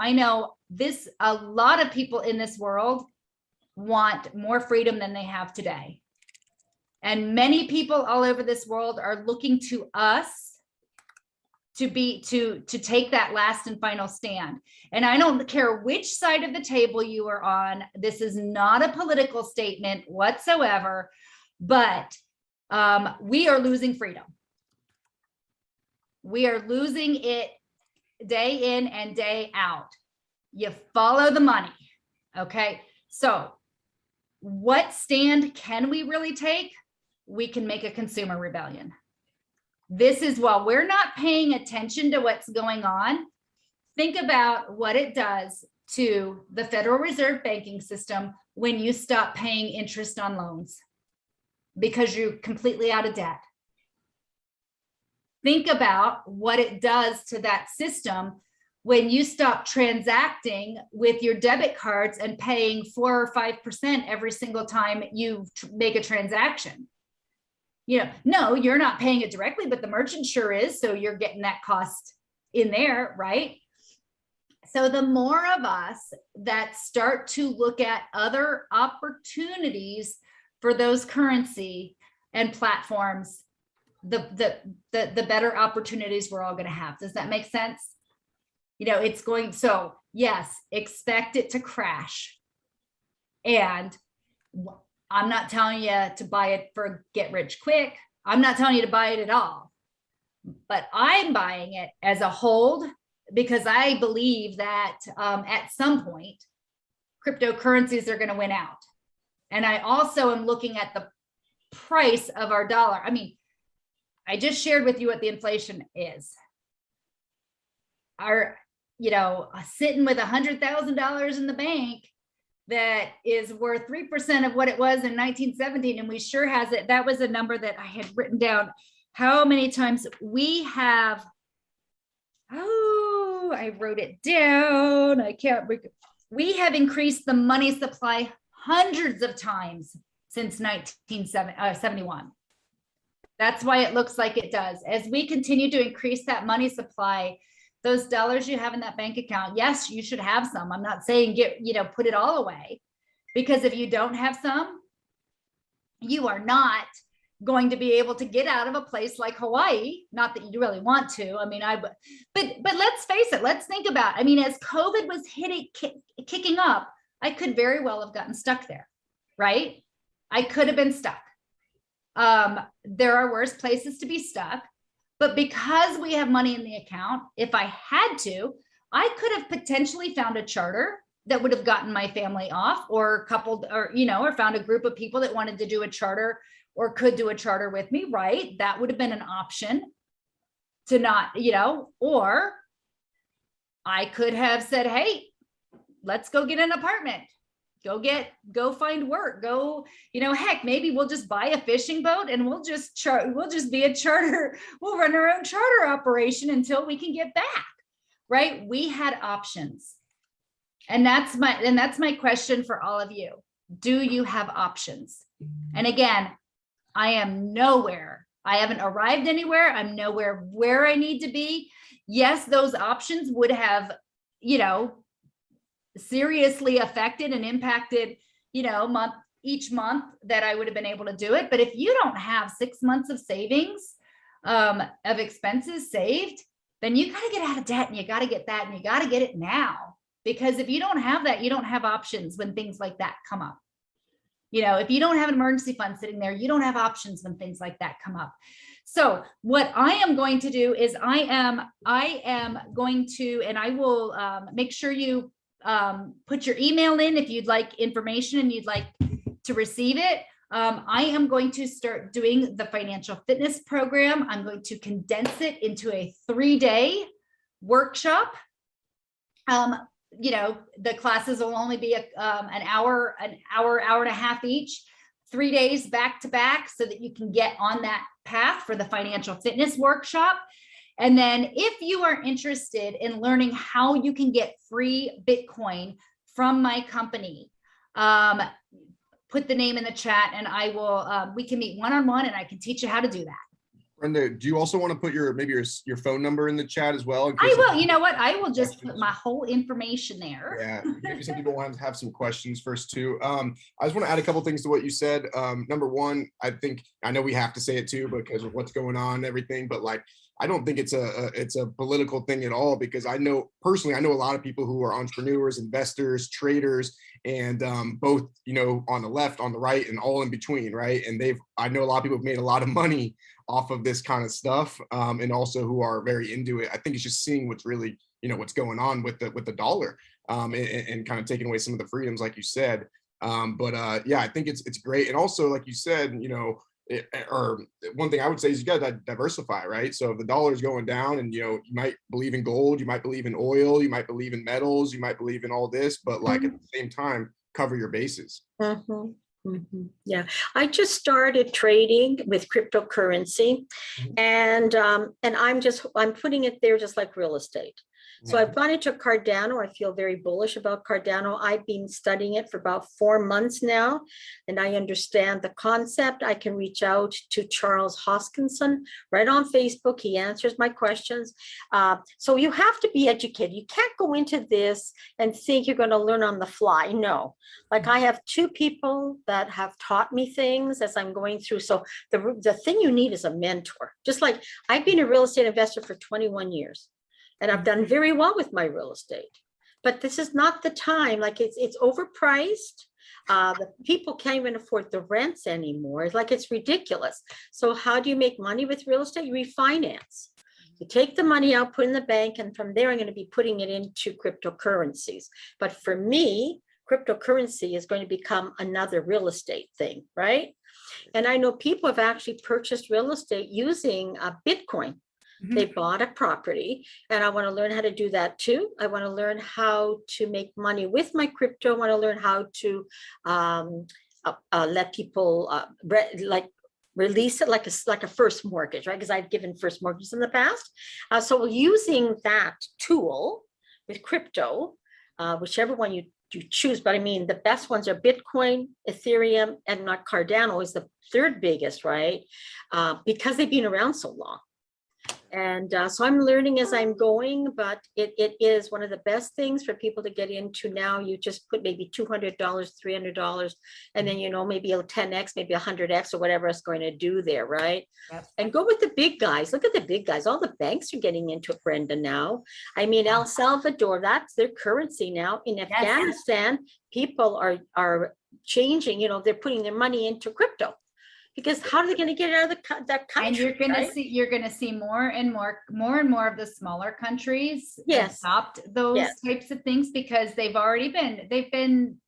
A: A lot of people in this world want more freedom than they have today. And many people all over this world are looking to us to take that last and final stand. And I don't care which side of the table you are on. This is not a political statement whatsoever, but we are losing freedom. We are losing it day in and day out. You follow the money. Okay. So what stand can we really take? We can make a consumer rebellion. This is, while we're not paying attention to what's going on, think about what it does to the Federal Reserve banking system when you stop paying interest on loans because you're completely out of debt. Think about what it does to that system when you stop transacting with your debit cards and paying 4 or 5% every single time you make a transaction. No, you're not paying it directly, but the merchant sure is. So you're getting that cost in there, right? So the more of us that start to look at other opportunities for those currency and platforms, the better opportunities we're all going to have. Does that make sense? So yes, expect it to crash. And I'm not telling you to buy it for get rich quick. I'm not telling you to buy it at all. but I'm buying it as a hold because I believe that at some point, cryptocurrencies are going to win out. And I also am looking at the price of our dollar. I mean, I just shared with you what the inflation is. Our, sitting with $100,000 in the bank that is worth 3% of what it was in 1917, and we sure has it. That was a number that I had written down. How many times we have, I wrote it down. I can't, we have increased the money supply hundreds of times since 1971. That's why it looks like it does. As we continue to increase that money supply, those dollars you have in that bank account, yes, you should have some. I'm not saying put it all away, because if you don't have some, you are not going to be able to get out of a place like Hawaii. Not that you really want to. I mean, but let's face it. Let's think about, as COVID was kicking up, I could very well have gotten stuck there, right? I could have been stuck. There are worse places to be stuck, but because we have money in the account, if I had to, I could have potentially found a charter that would have gotten my family off, or coupled, or found a group of people that wanted to do a charter or could do a charter with me, right? That would have been an option to not, or I could have said, hey, let's go get an apartment. Go find work, heck, maybe we'll just buy a fishing boat and we'll just be a charter. We'll run our own charter operation until we can get back, right? We had options. And that's my question for all of you. Do you have options? And again, I am nowhere. I haven't arrived anywhere. I'm nowhere where I need to be. Yes, those options would have, seriously affected and impacted, each month that I would have been able to do it. But if you don't have 6 months of savings, of expenses saved, then you got to get out of debt, and you got to get that, and you got to get it now. Because if you don't have that, you don't have options when things like that come up. If you don't have an emergency fund sitting there, you don't have options when things like that come up. So what I am going to do is I am going to, and I will make sure you put your email in if you'd like information and you'd like to receive it. I am going to start doing the financial fitness program. I'm going to condense it into a 3-day workshop. The classes will only be an hour and a half each, 3 days back to back, so that you can get on that path for the financial fitness workshop. And then if you are interested in learning how you can get free Bitcoin from my company, put the name in the chat, and I will, we can meet one-on-one and I can teach you how to do that.
B: Brenda, do you also want to put maybe your phone number in the chat as well?
A: I will. You know what? I will just put my whole information there.
B: Yeah, maybe some people want to have some questions first too. I just want to add a couple things to what you said. Number one, I know we have to say it too because of what's going on and everything, but I don't think it's a political thing at all, because I know personally, I know a lot of people who are entrepreneurs, investors, traders, and both, on the left, on the right, and all in between, right? And I know a lot of people have made a lot of money off of this kind of stuff, and also who are very into it. I think it's just seeing what's really, what's going on with the dollar, and kind of taking away some of the freedoms, like you said. Yeah, I think it's great. And also, like you said, or one thing I would say is you got to diversify, right? So if the dollar is going down, and you might believe in gold, you might believe in oil, you might believe in metals, you might believe in all this, but at the same time, cover your bases.
C: Mm-hmm. Mm-hmm. Yeah, I just started trading with cryptocurrency, and I'm putting it there just like real estate. So I've gone into Cardano. I feel very bullish about Cardano. I've been studying it for about 4 months now, and I understand the concept. I can reach out to Charles Hoskinson right on Facebook. He answers my questions. So you have to be educated. You can't go into this and think you're going to learn on the fly. No, I have 2 people that have taught me things as I'm going through. So the thing you need is a mentor. Just like I've been a real estate investor for 21 years. And I've done very well with my real estate, but this is not the time. It's overpriced. The people can't even afford the rents anymore. It's like, it's ridiculous. So how do you make money with real estate? You refinance. You take the money out, put in the bank, and from there, I'm going to be putting it into cryptocurrencies. But for me, cryptocurrency is going to become another real estate thing, right? And I know people have actually purchased real estate using Bitcoin. They bought a property, and I want to learn how to do that too. I want to learn how to make money with my crypto. I want to learn how to let people release it like a first mortgage, right? Because I've given first mortgages in the past. So using that tool with crypto, whichever one you choose, but I mean, the best ones are Bitcoin, Ethereum, and not Cardano is the third biggest, right? Because they've been around so long. And so I'm learning as I'm going, but it is one of the best things for people to get into now. You just put maybe $200, $300, and then, maybe a 10X, maybe 100X or whatever it's going to do there, right?
A: Yep.
C: And go with the big guys. Look at the big guys. All the banks are getting into it, Brenda, now. I mean, El Salvador, that's their currency now. In Afghanistan, people are changing, they're putting their money into crypto. Because how are they going to get it out of that country?
A: And you're going to see more and more of the smaller countries adopt those types of things, because they've been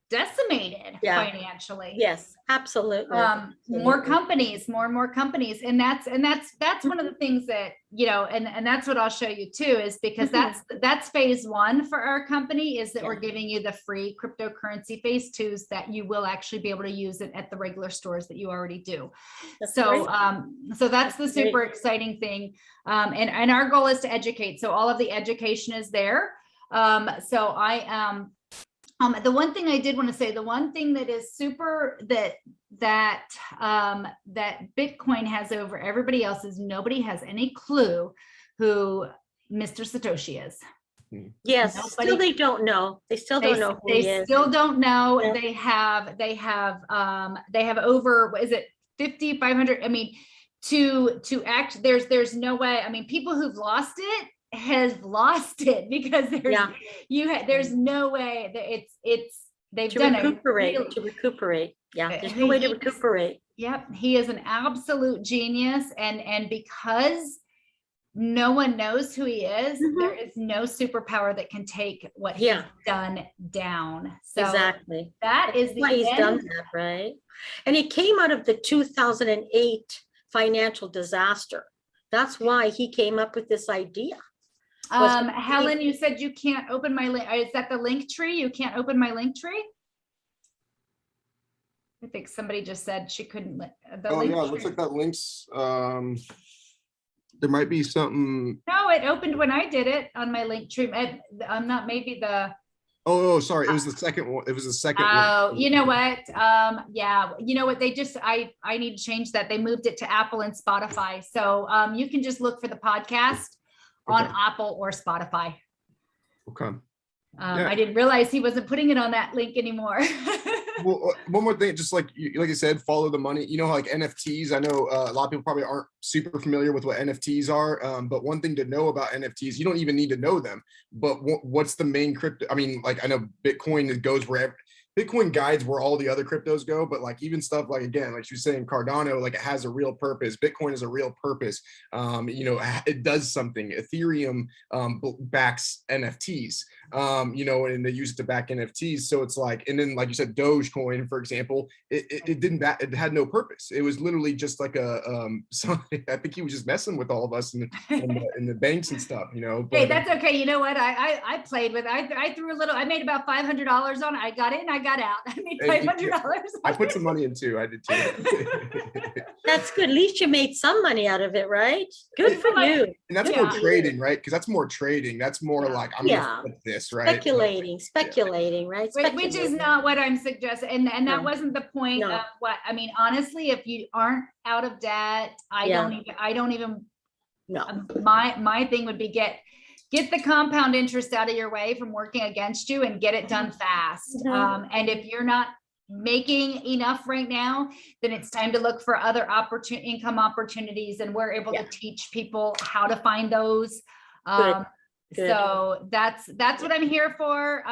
A: decimated financially.
C: Yes, absolutely.
A: More and more companies. And that's one of the things that, and that's what I'll show you too, is because that's phase one for our company, is that we're giving you the free cryptocurrency. Phase two is that you will actually be able to use it at the regular stores that you already do. So that's the super exciting thing. And our goal is to educate. So all of the education is there. The one thing I did want to say, the one thing that is super that Bitcoin has over everybody else is nobody has any clue who Mr. Satoshi is.
C: Yes, still they don't know. They still don't know who he is.
A: They still don't know. Yeah. They have over, what is it, 500? I mean, to act, there's no way. I mean, people who've lost it has lost it, because there's no way that they've done it
C: to recuperate. Yeah, there's no way to recuperate.
A: Yep, he is an absolute genius, and because no one knows who he is, there is no superpower that can take what he's done down. So
C: exactly,
A: that is
C: why he's done that, right? And it came out of the 2008 financial disaster. That's why he came up with this idea.
A: Helen, you said you can't open my link. Is that the link tree? You can't open my link tree? I think somebody just said she couldn't.
B: It looks like that link's, there might be something.
A: No, it opened when I did it on my link tree. I'm not, maybe the.
B: Oh, sorry. It was the second one. It was the second one.
A: Oh, you know what? You know what? They just, I need to change that. They moved it to Apple and Spotify. So you can just look for the podcast on Apple or Spotify.
B: Okay.
A: I didn't realize he wasn't putting it on that link anymore.
B: Well, one more thing, just like you said, follow the money. Like NFTs. I know a lot of people probably aren't super familiar with what NFTs are, but one thing to know about NFTs, you don't even need to know them. But what's the main crypto? I mean, like I know Bitcoin goes wherever. Bitcoin guides where all the other cryptos go, but like even stuff like, again, like she was saying, Cardano, like it has a real purpose. Bitcoin is a real purpose. It does something. Ethereum backs NFTs, and they use it to back NFTs. So it's like, and then like you said, Dogecoin, for example, it had no purpose. It was literally just like something. I think he was just messing with all of us in the banks and stuff, But,
A: hey, that's okay. You know what? I played with, I threw a little, I made about $500 on it. I got in, I got out. I made $500.
B: I put some money in too. I did too.
C: That's good. At least you made some money out of it, right? Good for you.
B: And that's more trading, right? Because that's more trading. That's more like, I'm gonna flip this, right?
C: Speculating, right?
A: Which is not what I'm suggesting. And that wasn't the point of what, I mean, honestly, if you aren't out of debt, I don't even, my thing would be get the compound interest out of your way from working against you and get it done fast. And if you're not making enough right now, then it's time to look for other income opportunities. And we're able to teach people how to find those.
C: Good.
A: So that's what I'm here for.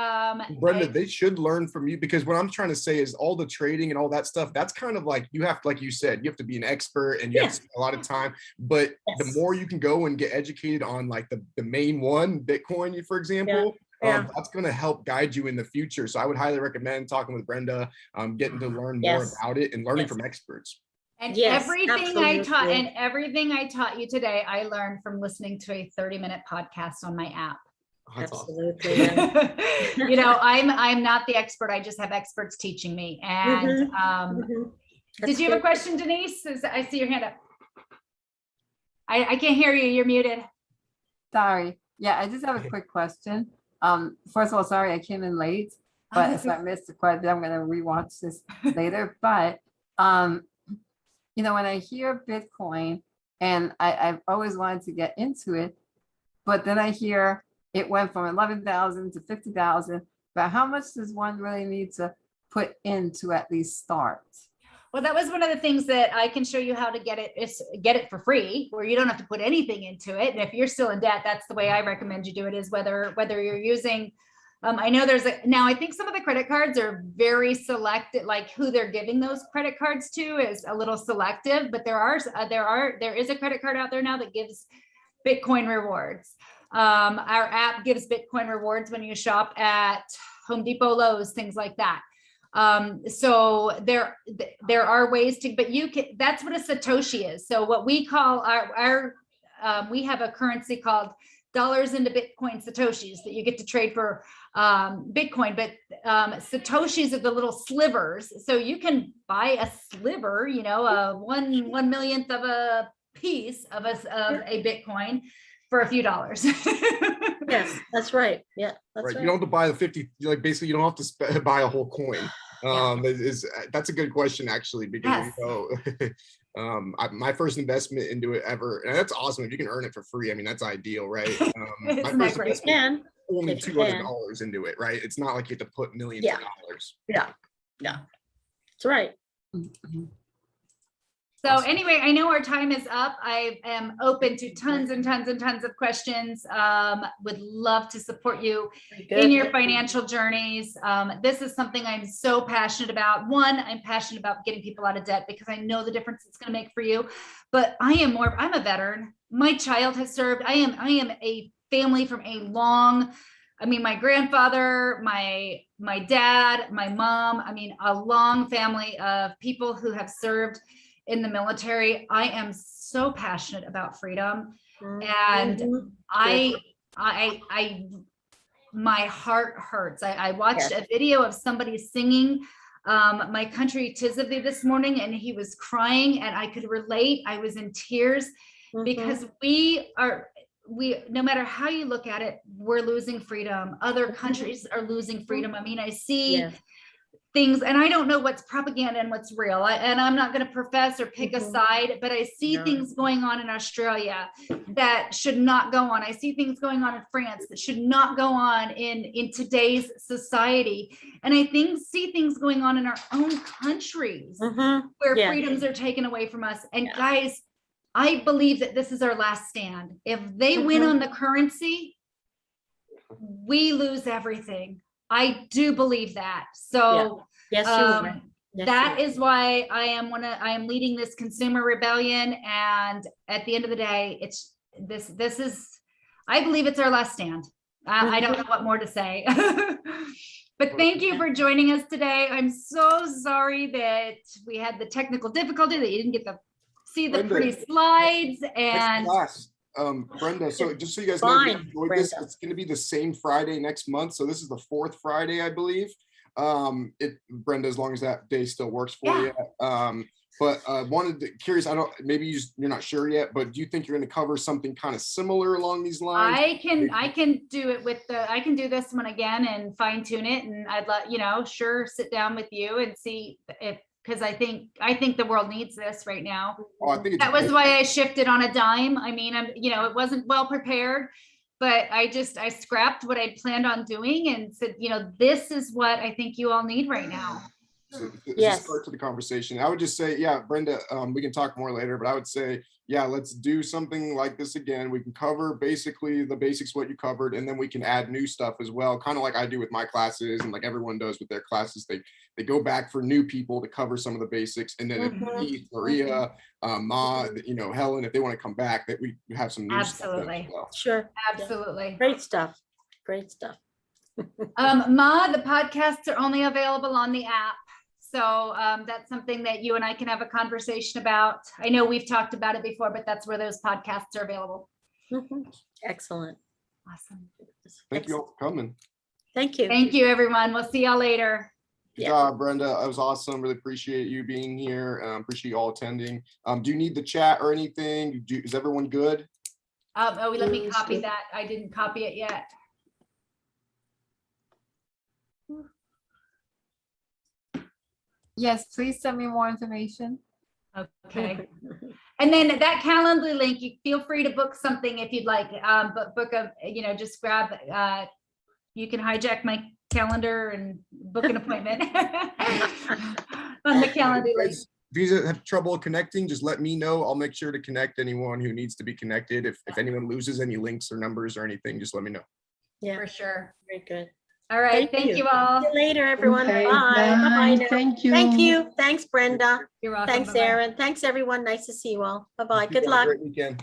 B: Brenda, they should learn from you, because what I'm trying to say is all the trading and all that stuff, that's kind of like, you have, like you said, you have to be an expert and you have to spend a lot of time. But the more you can go and get educated on like the main one, Bitcoin, for example, that's going to help guide you in the future. So I would highly recommend talking with Brenda, getting to learn more about it and learning from experts.
A: And
C: Yes,
A: everything I taught you today, I learned from listening to a 30-minute podcast on my app.
B: That's
C: Absolutely.
B: awesome.
A: You know, I'm not the expert. I just have experts teaching me. And did you have a question, Denise? I see your hand up. I can't hear you. You're muted.
D: Sorry. Yeah, I just have a quick question. First of all, sorry I came in late, but if I missed the question, I'm going to rewatch this later. But you know, when I hear Bitcoin, and I've always wanted to get into it, but then I hear it went from 11,000 to 50,000. But how much does one really need to put in to at least start?
A: Well, that was one of the things that I can show you how to get it for free, where you don't have to put anything into it. And if you're still in debt, that's the way I recommend you do it, is whether you're using, I know now I think some of the credit cards are very selected, like who they're giving those credit cards to is a little selective, but there is a credit card out there now that gives Bitcoin rewards. Our app gives Bitcoin rewards when you shop at Home Depot, Lowe's, things like that. So there are ways to, but you can, that's what a Satoshi is. So what we call we have a currency called dollars into Bitcoin Satoshis that you get to trade for Bitcoin, but Satoshis are the little slivers. So you can buy a sliver, you know, one millionth of a piece of a Bitcoin for a few dollars.
C: Yes, that's right. Yeah, that's right.
B: You don't have to buy the 50, like basically you don't have to buy a whole coin. That's a good question, actually, because you know, my first investment into it ever, and that's awesome if you can earn it for free. I mean, that's ideal, right? My first investment, only $200 into it, right? It's not like you have to put millions of dollars.
C: Yeah, that's right.
A: So anyway, I know our time is up. I am open to tons and tons and tons of questions. Would love to support you in your financial journeys. This is something I'm so passionate about. One, I'm passionate about getting people out of debt because I know the difference it's going to make for you. But I'm a veteran. My child has served. I am a family from my grandfather, my dad, my mom, a long family of people who have served in the military. I am so passionate about freedom, and my heart hurts. I watched a video of somebody singing My Country 'Tis of Thee this morning, and he was crying, and I could relate. I was in tears because no matter how you look at it, we're losing freedom. Other countries are losing freedom. I see things, and I don't know what's propaganda and what's real. And I'm not going to profess or pick a side, but I see things going on in Australia that should not go on. I see things going on in France that should not go on in today's society. And I see things going on in our own countries where freedoms are taken away from us. And guys, I believe that this is our last stand. If they win on the currency, we lose everything. I do believe that. So that is why I am leading this consumer rebellion. And at the end of the day, it's this is, I believe it's our last stand. I don't know what more to say. But thank you for joining us today. I'm so sorry that we had the technical difficulty, that you didn't get to see the pretty slides. And
B: Brenda, so just so you guys know, enjoyed this, it's going to be the same Friday next month. So this is the 4th Friday, I believe. Brenda, as long as that day still works for you. But curious, maybe you're not sure yet, but do you think you're going to cover something kind of similar along these lines?
A: I can do it I can do this one again and fine tune it. And I'd sit down with you and see if, because I think the world needs this right now. That was why I shifted on a dime. It wasn't well prepared, but I scrapped what I planned on doing and said, this is what I think you all need right now.
B: So it's
C: Yes.
B: a start to the conversation. I would just say, yeah, Brenda, we can talk more later, but I would say, yeah, let's do something like this again. We can cover basically the basics, what you covered, and then we can add new stuff as well, kind of like I do with my classes and like everyone does with their classes. They go back for new people to cover some of the basics, and then if
C: Mhm.
B: Keith, Maria, Ma, Helen, if they want to come back, that we have some new stuff as
A: Absolutely.
B: well.
C: Sure. Yeah.
A: Absolutely.
C: Great stuff. Great stuff.
A: Ma, the podcasts are only available on the app. So that's something that you and I can have a conversation about. I know we've talked about it before, but that's where those podcasts are available.
C: Mhm. Excellent.
A: Awesome.
B: Thank you all for coming.
C: Thank you.
A: Thank you, everyone. We'll see y'all later.
B: Good
C: Yeah.
B: job, Brenda. That was awesome. Really appreciate you being here. Appreciate you all attending. Do you need the chat or anything? Is everyone good?
A: Let me copy that. I didn't copy it yet.
D: Yes, please send me more information.
A: Okay. And then that Calendly link, you feel free to book something if you'd like, but book a, just grab, you can hijack my calendar and book an appointment on the Calendly link.
B: If you have trouble connecting, just let me know. I'll make sure to connect anyone who needs to be connected. If anyone loses any links or numbers or anything, just let me know.
C: Yeah,
A: For sure.
C: very good.
A: All right.
C: Thank
A: Thank
C: you.
A: you all.
C: See you later, everyone.
E: Okay,
C: Bye. Bye
E: bye.
C: now.
E: Thank you.
C: Thank you. Thanks, Brenda.
A: You're welcome.
C: Thanks,
A: Bye-bye.
C: Aaron. Thanks, everyone. Nice to see you all. Bye-bye.
B: You
C: Good
B: have a
C: luck.
B: Great weekend.